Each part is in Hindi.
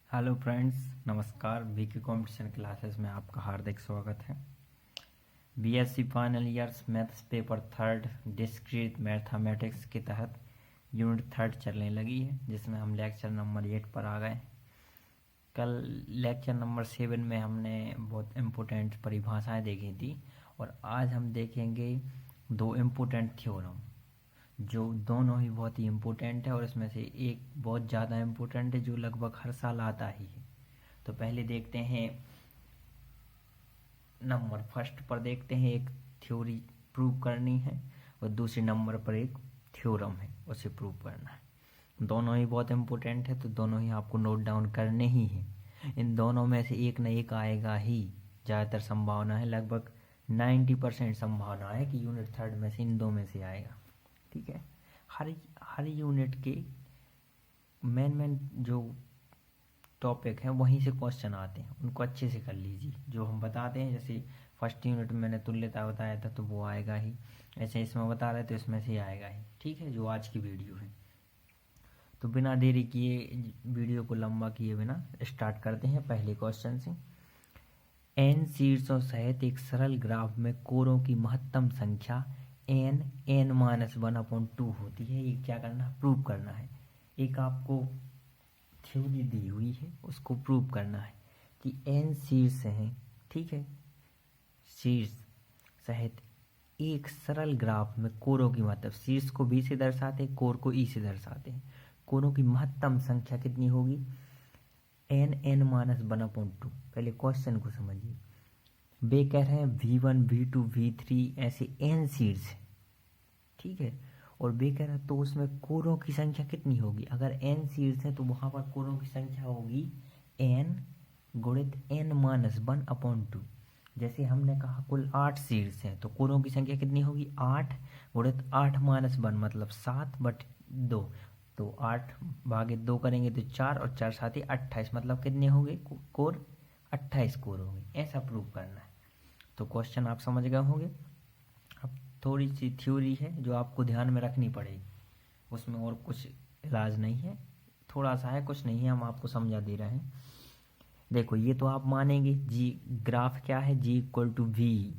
हेलो फ्रेंड्स, नमस्कार। वीके कंपटीशन क्लासेस में आपका हार्दिक स्वागत है। BSc final years maths paper third discrete mathematics के तहत यूनिट थर्ड चलने लगी है, जिसमें हम लेक्चर नंबर 8 पर आ गए। कल लेक्चर नंबर 7 में हमने बहुत इम्पोर्टेंट परिभाषाएं देखी थी और आज हम देखेंगे दो इम्पोर्टेंट थ्योरम, जो दोनों ही बहुत ही इम्पोर्टेंट है और इसमें से एक बहुत ज़्यादा इम्पोर्टेंट है जो लगभग हर साल आता ही है। तो पहले देखते हैं नंबर फर्स्ट पर देखते हैं, एक थ्योरी प्रूव करनी है और दूसरे नंबर पर एक थ्योरम है, उसे प्रूव करना है। दोनों ही बहुत इम्पोर्टेंट है, तो दोनों ही आपको नोट डाउन करने ही हैं। इन दोनों में से एक न एक आएगा ही, ज़्यादातर संभावना है, लगभग 90% संभावना है कि यूनिट थर्ड में से इन दो में से आएगा। ठीक है। हर हर यूनिट के मेन जो टॉपिक हैं वहीं से क्वेश्चन आते हैं, उनको अच्छे से कर लीजिए। जो हम बताते हैं, जैसे फर्स्ट यूनिट में मैंने तुल्यता बताया था तो वो आएगा ही, ऐसे इसमें बता रहे तो इसमें से आएगा ही। ठीक है, जो आज की वीडियो है। तो बिना देरी किए, वीडियो को लंबा किए बिना स्टार्ट करते हैं पहले क्वेश्चन से। n शीर्षों सहित एक सरल ग्राफ में कोरों की महत्तम संख्या n-1/2 होती है। ये क्या करना है? प्रूव करना है। एक आपको थ्योरी दी हुई है, उसको प्रूव करना है कि n शीर्ष हैं, ठीक है, शीर्ष सहित एक सरल ग्राफ में कोरों की महत्तम, शीर्ष को b से दर्शाते हैं, कोर को e से दर्शाते हैं। कोरों की महत्तम संख्या कितनी होगी? n-1/2। पहले क्वेश्चन को समझिए। वे कह रहे हैं v1 v2 v3 ऐसे n शीर्ष है, ठीक है, और वे कह रहे हैं तो उसमें कोरों की संख्या कितनी होगी? अगर n शीर्ष है तो वहां पर कोरों की संख्या होगी n गुणित n-1/2। जैसे हमने कहा कुल 8 शीर्ष हैं, तो कोरों की संख्या कितनी होगी? 8 गुणित 8-1 मतलब 7/2। तो 8 भागे 2 करेंगे तो 4 और 4 साथ ही 28, मतलब कितने होंगे कोर? 28 कोर होंगे। ऐसा प्रूव करना है। तो क्वेश्चन आप समझ गए होंगे। अब थोड़ी सी थ्योरी है जो आपको ध्यान में रखनी पड़ेगी, उसमें और कुछ इलाज नहीं है, थोड़ा सा है, कुछ नहीं है, हम आपको समझा दे रहे हैं। देखो, ये तो आप मानेंगे जी, ग्राफ क्या है? G=V,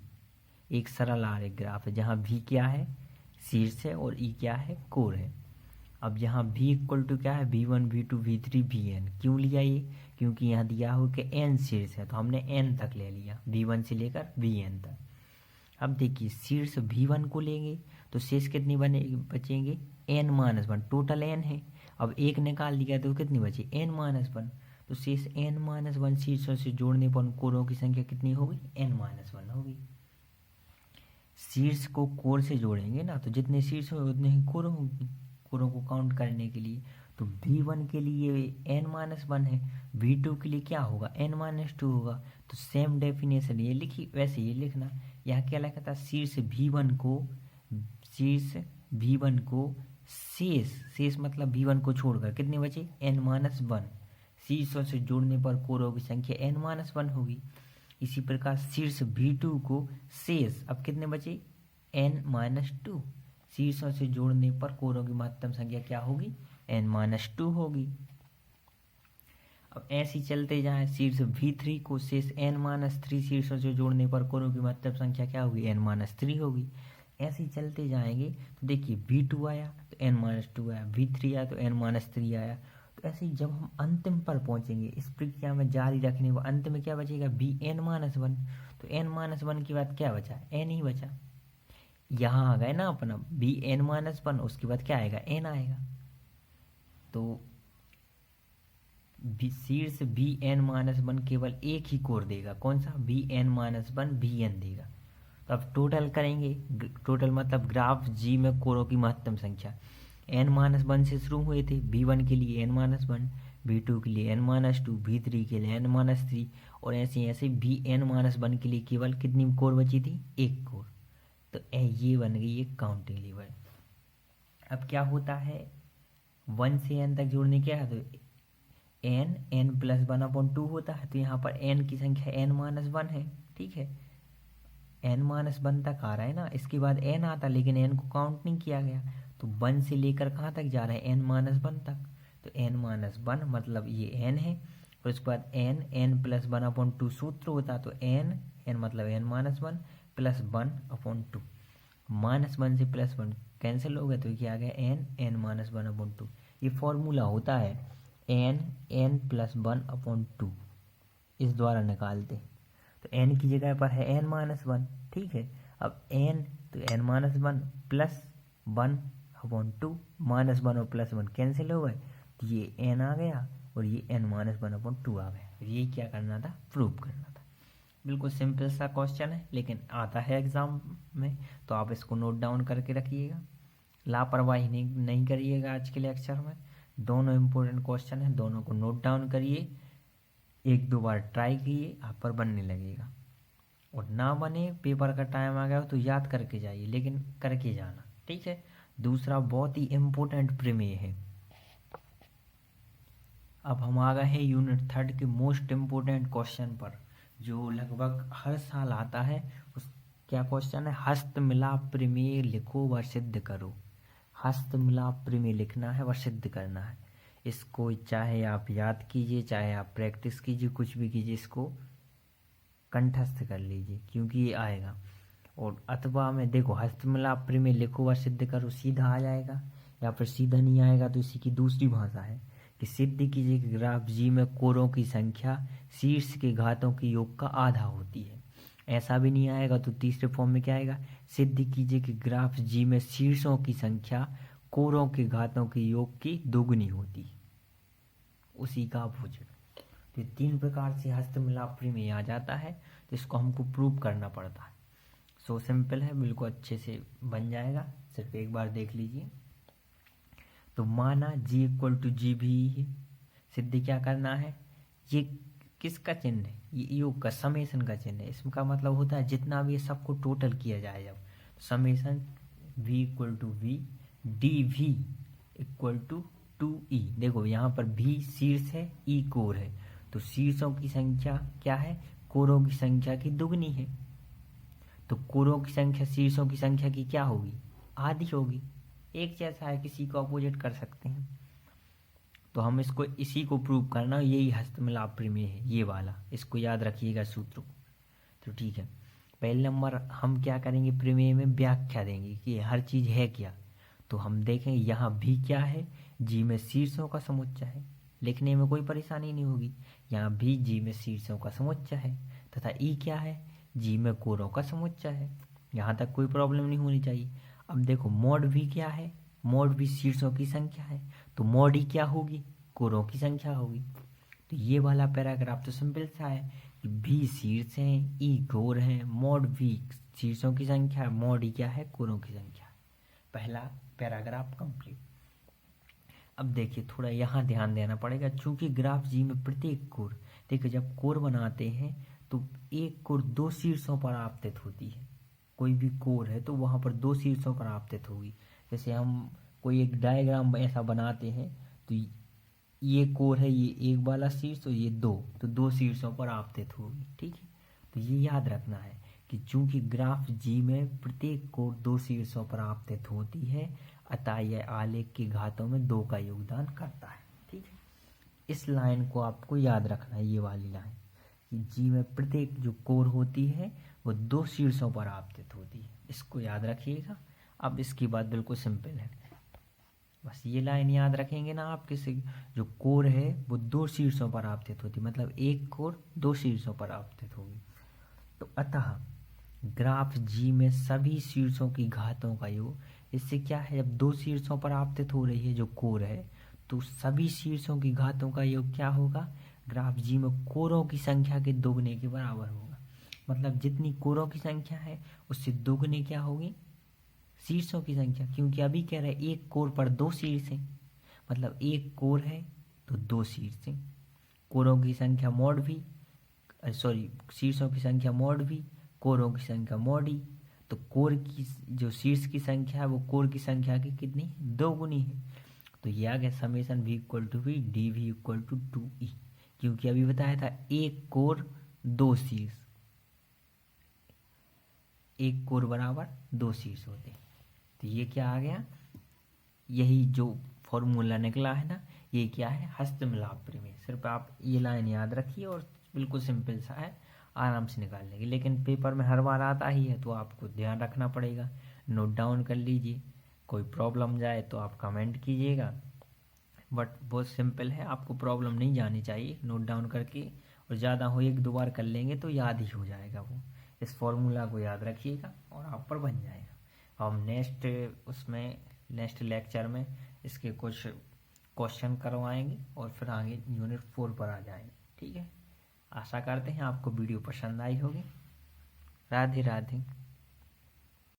एक सरल आरेख ग्राफ है जहाँ V क्या है? शीर्ष है, और E क्या है? कोर है। अब यहाँ V क्या है? V1 V2 V3 Vn। क्यों लिया ये? क्योंकि यहाँ दिया हो कि n शीर्ष है, तो हमने n तक ले लिया, V1 से लेकर Vn तक। अब देखिए, शीर्ष V1 को लेंगे तो शेष कितनी बचेंगे? n-1, टोटल n है। अब एक निकाल लिया तो कितनी बची? n-1। तो शेष n-1 शीर्षों से जोड़ने पर कोरों की संख्या कितनी होगी? n-1 होगी। शीर्ष को कोर से जोड़ेंगे ना, तो जितने शीर्ष होंगे उतने ही कोर होंगी, कोरों को काउंट करने के लिए। तो V1 के लिए n-1 है, V2 के लिए क्या होगा? n-2 होगा। तो सेम डेफिनेशन ये लिखी, वैसे ये लिखना। यहाँ क्या लिखा था? शीर्ष V1 को शेष मतलब V1 को छोड़कर कितने बचे? n-1। शीर्षों से जोड़ने पर कोरों की संख्या n-1 होगी। इसी प्रकार शीर्ष V2 को शेष, अब कितने बचे? n-2। शीर्षों से जोड़ने पर कोरों की महत्तम संख्या क्या होगी? n-2 होगी। अब ऐसे चलते जाए, शीर्ष V3 को शेष n-3 शीर्षों से जोड़ने पर कोरों की महत्तम संख्या क्या होगी? n-3 होगी। ऐसे ही चलते जाएंगे तो देखिए, V2 आया तो n-2 आया, V3 आया तो n-3 आया। तो ऐसे ही जब हम अंतिम पर पहुंचेंगे, इस प्रक्रिया में जारी रखने को, अंत में क्या बचेगा? Bn-1। तो n-1 के बाद क्या बचा? n ही बचा। यहाँ आ गए ना अपना Bn-1, उसके बाद क्या आएगा? n आएगा। तो शीर्ष Bn-1 केवल एक ही कोर देगा, कौन सा? Bn-1 Bn देगा। तो अब टोटल करेंगे, टोटल मतलब ग्राफ G में कोरों की महत्तम संख्या n-1 से शुरू हुए थे। V1 के लिए n-1, V2 के लिए n-2, V3 के लिए n-3, और ऐसे ऐसे Bn-1 के लिए केवल कितनी कोर बची थी? एक कोर। तो ये बन गई एक काउंटिंग लीवर। अब क्या होता है? 1 से n तक जोड़ने क्या है? तो n+1/2 होता है। तो यहाँ पर n की संख्या n-1 है, ठीक है, n-1 तक आ रहा है ना, इसके बाद n आता, लेकिन n को काउंट नहीं किया गया। तो 1 से लेकर कहाँ तक जा रहा है? n-1 तक। तो n-1 मतलब ये n है, और उसके बाद n+1/2 सूत्र होता, तो n मतलब n-1 +1/2, -1 से +1 कैंसिल हो गया, तो क्या आ गया n-1/2। ये फॉर्मूला होता है n+1/2, इस द्वारा निकालते। तो n की जगह पर है n-1, ठीक है। अब n तो n-1 +1/2, -1 और +1 कैंसिल हो गए, तो ये n आ गया और ये n-1/2 आ गया। ये क्या करना था, प्रूव करना था। बिल्कुल सिंपल सा क्वेश्चन है, लेकिन आता है एग्जाम में, तो आप इसको नोट डाउन करके रखिएगा। लापरवाही नहीं करिएगा आज के लेक्चर में। दोनों इम्पोर्टेंट क्वेश्चन है, दोनों को नोट डाउन करिए, 1-2 बार ट्राई कीजिए, आप पर बनने लगेगा। और ना बने, पेपर का टाइम आ गया हो तो याद करके जाइए, लेकिन करके जाना, ठीक है। दूसरा बहुत ही इम्पोर्टेंट प्रमेय है। अब हम आ गए हैं यूनिट 3 के मोस्ट इम्पोर्टेंट क्वेश्चन पर, जो लगभग हर साल आता है। उस क्या क्वेश्चन है, हस्तमिलाप प्रमेय लिखो व सिद्ध करो। हस्तमिलाप प्रमेय लिखना है व सिद्ध करना है। इसको चाहे आप याद कीजिए, चाहे आप प्रैक्टिस कीजिए, कुछ भी कीजिए, इसको कंठस्थ कर लीजिए, क्योंकि ये आएगा। और अथवा में देखो, हस्तमिलाप प्रमेय लिखो व सिद्ध करो सीधा आ जाएगा, या फिर सीधा नहीं आएगा तो इसी की दूसरी भाषा है कि सिद्ध कीजिए कि ग्राफ जी में कोरों की संख्या शीर्ष के घातों के योग का आधा होती है। ऐसा भी नहीं आएगा तो तीसरे फॉर्म में क्या आएगा, सिद्ध कीजिए कि ग्राफ जी में शीर्षों की संख्या कोरों के घातों के योग की दोगुनी होती है, उसी का अपोजिट। तो 3 प्रकार से हस्तमिलाप प्रमेय आ जाता है, तो इसको हमको प्रूव करना पड़ता है। सो सिंपल है, बिल्कुल अच्छे से बन जाएगा, सिर्फ एक बार देख लीजिए। तो माना G = G भी सिद्ध क्या करना है, ये किसका चिन्ह है, ये योग का समेशन का चिन्ह है। इसका मतलब होता है जितना भी सबको टोटल किया जाए, जब summation V = V dV = 2E। देखो यहाँ पर V शीर्ष है, E कोर है, तो शीर्षों की संख्या क्या है, कोरों की संख्या की दुगनी है। तो कोरों की संख्या शीर्षों की संख्या की क्या होगी, आधी होगी। एक जैसा है, किसी को अपोजिट कर सकते हैं। तो हम इसको इसी को प्रूव करना, यही हस्तमिलाप प्रमेय है, ये वाला, इसको याद रखिएगा सूत्र को। तो ठीक है, पहले नंबर हम क्या करेंगे, प्रमेय में व्याख्या देंगे कि हर चीज़ है क्या। तो हम देखेंगे यहाँ भी क्या है, जी में शीर्षों का समुच्चय है, लिखने में कोई परेशानी नहीं होगी। यहाँ भी जी में शीर्षों का समुच्चय है, तथा ई क्या है, जी में कोरों का समुच्चय है। यहाँ तक कोई प्रॉब्लम नहीं होनी चाहिए। अब देखो मॉड भी क्या है, मॉड भी शीर्षों की संख्या है, तो मॉड ई क्या होगी, कोरों की संख्या होगी। तो ये वाला पैराग्राफ तो सिंपल सा है कि भी शीर्ष हैं, ई कोर है, मॉड भी शीर्षों की संख्या है, मॉड ई क्या है, कोरों की संख्या है। पहला पैराग्राफ कंप्लीट। अब देखिए थोड़ा यहाँ ध्यान देना पड़ेगा, चूंकि ग्राफ जी में प्रत्येक कोर, देखिए जब कोर बनाते हैं तो एक कोर 2 शीर्षों पर आपतित होती है। कोई भी कोर है तो वहाँ पर 2 शीर्षों पर आपतित होगी। जैसे हम कोई एक डायग्राम ऐसा बनाते हैं, तो ये कोर है, ये एक वाला शीर्ष और ये 2, तो 2 शीर्षों पर आपतित होगी, ठीक है। तो ये याद रखना है कि चूंकि ग्राफ जी में प्रत्येक कोर 2 शीर्षों पर आपतित होती है, अतः यह आलेख के घातों में 2 का योगदान करता है, ठीक है। इस लाइन को आपको याद रखना है, ये वाली लाइन, कि जी में प्रत्येक जो कोर होती है वो 2 शीर्षों पर आपतित होती है, इसको याद रखिएगा। अब इसकी बात बिल्कुल सिंपल है, बस ये लाइन याद रखेंगे ना आप, किसी जो कोर है वो 2 शीर्षों पर आपतित होती, मतलब एक कोर 2 शीर्षों पर आपतित होगी। तो अतः ग्राफ जी में सभी शीर्षों की घातों का योग, इससे क्या है, जब 2 शीर्षों पर आपतित हो रही है जो कोर है, तो सभी शीर्षों की घातों का योग क्या होगा, ग्राफ जी में कोरों की संख्या के दोगुने के बराबर होगा। मतलब जितनी कोरों की संख्या है उससे दोगुने क्या होगी, शीर्षों की संख्या। क्योंकि अभी कह रहे हैं एक कोर पर 2 शीर्ष हैं, मतलब एक कोर है तो 2 शीर्ष हैं। कोरों की संख्या मॉड भी, सॉरी शीर्षों की संख्या मॉड भी, कोरों की संख्या मॉड ई। तो कोर की जो शीर्ष की संख्या है वो कोर की संख्या की कितनी, 2 गुनी है। तो ये आ गया summation V = V dV = 2E, क्योंकि अभी बताया था एक कोर 2 शीर्ष, एक कोर बराबर 2 शीर्ष होते हैं। तो ये क्या आ गया, यही जो फॉर्मूला निकला है ना, ये क्या है, हस्तमिलाप प्रमेय। सिर्फ आप ये लाइन याद रखिए और बिल्कुल सिंपल सा है, आराम से निकाल लेंगे। लेकिन पेपर में हर बार आता ही है तो आपको ध्यान रखना पड़ेगा, नोट डाउन कर लीजिए। कोई प्रॉब्लम जाए तो आप कमेंट कीजिएगा, बट बहुत सिंपल है, आपको प्रॉब्लम नहीं जानी चाहिए। नोट डाउन करके, और ज़्यादा हो एक दो बार कर लेंगे तो याद ही हो जाएगा वो। इस फॉर्मूला को याद रखिएगा और आप पर बन जाएगा। हम नेक्स्ट लेक्चर में इसके कुछ क्वेश्चन करवाएंगे और फिर आगे यूनिट 4 पर आ जाएंगे। ठीक है, आशा करते हैं आपको वीडियो पसंद आई होगी। राधे राधे।